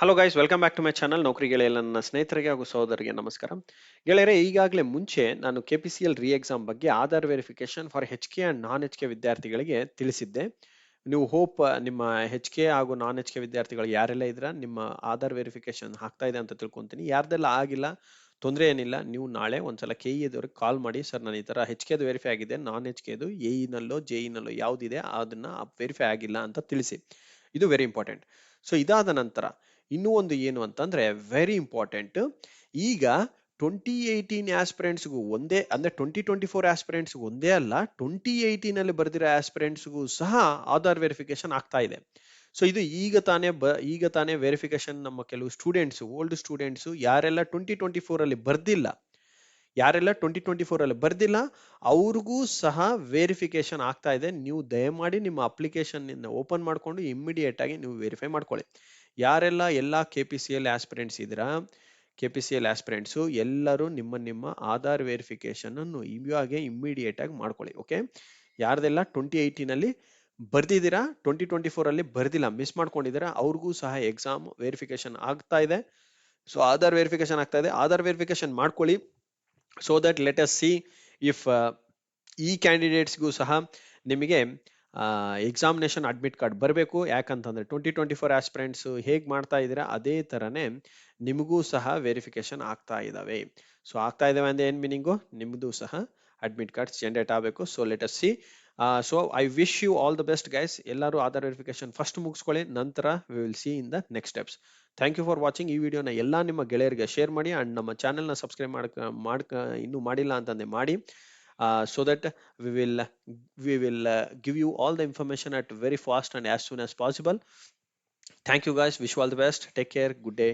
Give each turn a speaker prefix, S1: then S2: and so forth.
S1: Hello guys, welcome back to my channel. ನೌಕರಿ ಗೆಳೆಯಲ್ಲ ನನ್ನ ಸ್ನೇಹಿತರಿಗೆ ಹಾಗೂ ಸಹೋದರಿಗೆ ನಮಸ್ಕಾರ. ಗೆಳೆಯರೆ, ಈಗಾಗಲೇ ಮುಂಚೆ ನಾನು KPCL ರೀ ಎಕ್ಸಾಮ್ ಬಗ್ಗೆ Aadhaar verification for HK and non HK ವಿದ್ಯಾರ್ಥಿಗಳಿಗೆ ತಿಳಿಸಿದ್ದೆ. ನೀವು ಹೋಪ್ ನಿಮ್ಮ HK ಹಾಗೂ ನಾನ್ HK ವಿದ್ಯಾರ್ಥಿಗಳು ಯಾರೆಲ್ಲ ಇದ್ರ ನಿಮ್ಮ ಆಧಾರ್ ವೆರಿಫಿಕೇಶನ್ ಆಗ್ತಾ ಇದೆ ಅಂತ ತಿಳ್ಕೊಂತೀನಿ. ಯಾರ್ದೆಲ್ಲ ಆಗಿಲ್ಲ ತೊಂದರೆ ಏನಿಲ್ಲ, ನೀವು ನಾಳೆ ಒಂದ್ಸಲ KE ದವ್ರಿಗೆ ಕಾಲ್ ಮಾಡಿ, ಸರ್ ನಾನು ಈ ತರ HKದು ವೆರಿಫೈ ಆಗಿದೆ, ನಾನ್ HKದು AE ನಲ್ಲೋ JE ನಲ್ಲೋ ಯಾವ್ದಿದೆ ಅದನ್ನ ವೆರಿಫೈ ಆಗಿಲ್ಲ ಅಂತ ತಿಳಿಸಿ. ಇದು ವೆರಿ ಇಂಪಾರ್ಟೆಂಟ್. ಸೊ ಇದಾದ ನಂತರ ಇನ್ನೂ ಒಂದು ಏನು ಅಂತಂದ್ರೆ ವೆರಿ ಇಂಪಾರ್ಟೆಂಟ್. ಈಗ 2018 ಆಸ್ಪಿರೆಂಟ್ಸ್ಗೂ ಒಂದೇ ಅಂದ್ರೆ 2024 ಆಸ್ಪಿರೆಂಟ್ಸ್ ಒಂದೇ ಅಲ್ಲ, 2018 ಅಲ್ಲಿ ಬರ್ದಿರೋ ಆಸ್ಪಿರೆಂಟ್ಸ್ಗೂ ಸಹ ಆಧಾರ್ ವೆರಿಫಿಕೇಶನ್ ಆಗ್ತಾ ಇದೆ. ಸೊ ಇದು ಈಗ ತಾನೇ ವೆರಿಫಿಕೇಶನ್ ನಮ್ಮ ಕೆಲವು ಸ್ಟೂಡೆಂಟ್ಸ್, ಓಲ್ಡ್ ಸ್ಟೂಡೆಂಟ್ಸ್ ಯಾರೆಲ್ಲ 2024 ಅಲ್ಲಿ ಬರ್ದಿಲ್ಲ, ಯಾರೆಲ್ಲ 2024 ಅಲ್ಲಿ ಬರ್ದಿಲ್ಲ ಅವ್ರಿಗೂ ಸಹ ವೆರಿಫಿಕೇಶನ್ ಆಗ್ತಾ ಇದೆ. ನೀವು ದಯಮಾಡಿ ನಿಮ್ಮ ಅಪ್ಲಿಕೇಶನ್ ಓಪನ್ ಮಾಡ್ಕೊಂಡು ಇಮ್ಮಿಡಿಯೇಟ್ ಆಗಿ ನೀವು ವೆರಿಫೈ ಮಾಡ್ಕೊಳ್ಳಿ. ಯಾರೆಲ್ಲ ಎಲ್ಲ KPCL ಆಸ್ಪಿರೆಂಟ್ಸ್ ಇದ್ದೀರಾ, KPCL ಆಸ್ಪಿರೆಂಟ್ಸ್ ಎಲ್ಲರೂ ನಿಮ್ಮ ಆಧಾರ್ ವೆರಿಫಿಕೇಶನ್ ಅನ್ನು ಇವಾಗೆ ಇಮ್ಮಿಡಿಯೇಟ್ ಆಗಿ ಮಾಡ್ಕೊಳ್ಳಿ. ಓಕೆ, ಯಾರ್ದೆಲ್ಲ 2018 ಅಲ್ಲಿ ಬರ್ದಿದ್ದೀರಾ, 2024 ಅಲ್ಲಿ ಬರ್ದಿಲ್ಲ, ಮಿಸ್ ಮಾಡ್ಕೊಂಡಿದ್ದೀರಾ, ಅವ್ರಿಗೂ ಸಹ ಎಕ್ಸಾಮ್ ವೆರಿಫಿಕೇಶನ್ ಆಗ್ತಾ ಇದೆ. ಸೊ ಆಧಾರ್ ವೆರಿಫಿಕೇಶನ್ ಆಗ್ತಾ ಇದೆ, ಆಧಾರ್ ವೆರಿಫಿಕೇಶನ್ ಮಾಡ್ಕೊಳ್ಳಿ. So that let us C if ಈ ಕ್ಯಾಂಡಿಡೇಟ್ಸ್ಗೂ ಸಹ ನಿಮಗೆ ಎಕ್ಸಾಮಿನೇಷನ್ ಅಡ್ಮಿಟ್ ಕಾರ್ಡ್ ಬರಬೇಕು. ಯಾಕಂತಂದ್ರೆ 2024 ಆಸ್ಪಿರೆಂಟ್ಸ್ ಹೇಗೆ ಮಾಡ್ತಾ ಇದ್ದೀರಾ ಅದೇ ತರನೇ ನಿಮಗೂ ಸಹ ವೆರಿಫಿಕೇಶನ್ ಆಗ್ತಾ ಇದಾವೆ. ಸೊ ಆಗ್ತಾ ಇದಾವೆ ಅಂದ್ರೆ ಏನ್ ಮೀನಿಂಗು, ನಿಮ್ದು ಸಹ ಅಡ್ಮಿಟ್ ಕಾರ್ಡ್ಸ್ ಜನರೇಟ್ ಆಗಬೇಕು. So let us see. So I wish you all the best guys. ಎಲ್ಲರೂ ಆಧಾರ್ ವೆರಿಫಿಕೇಶನ್ ಫಸ್ಟ್ ಮುಗಿಸ್ಕೊಳ್ಳಿ, ನಂತರ we will see in the next steps. Thank you for watching. ಈ ವಿಡಿಯೋನ ಎಲ್ಲ ನಿಮ್ಮ ಗೆಳೆಯರಿಗೆ ಶೇರ್ ಮಾಡಿ ಅಂಡ್ ನಮ್ಮ ಚಾನೆಲ್ನ ಸಬ್ಸ್ಕ್ರೈಬ್ ಇನ್ನೂ ಮಾಡಿಲ್ಲ ಅಂತಂದ್ರೆ ಮಾಡಿ. So that we will give you all the information at very fast and as soon as possible. Thank you guys, wish you all the best, take care, good day.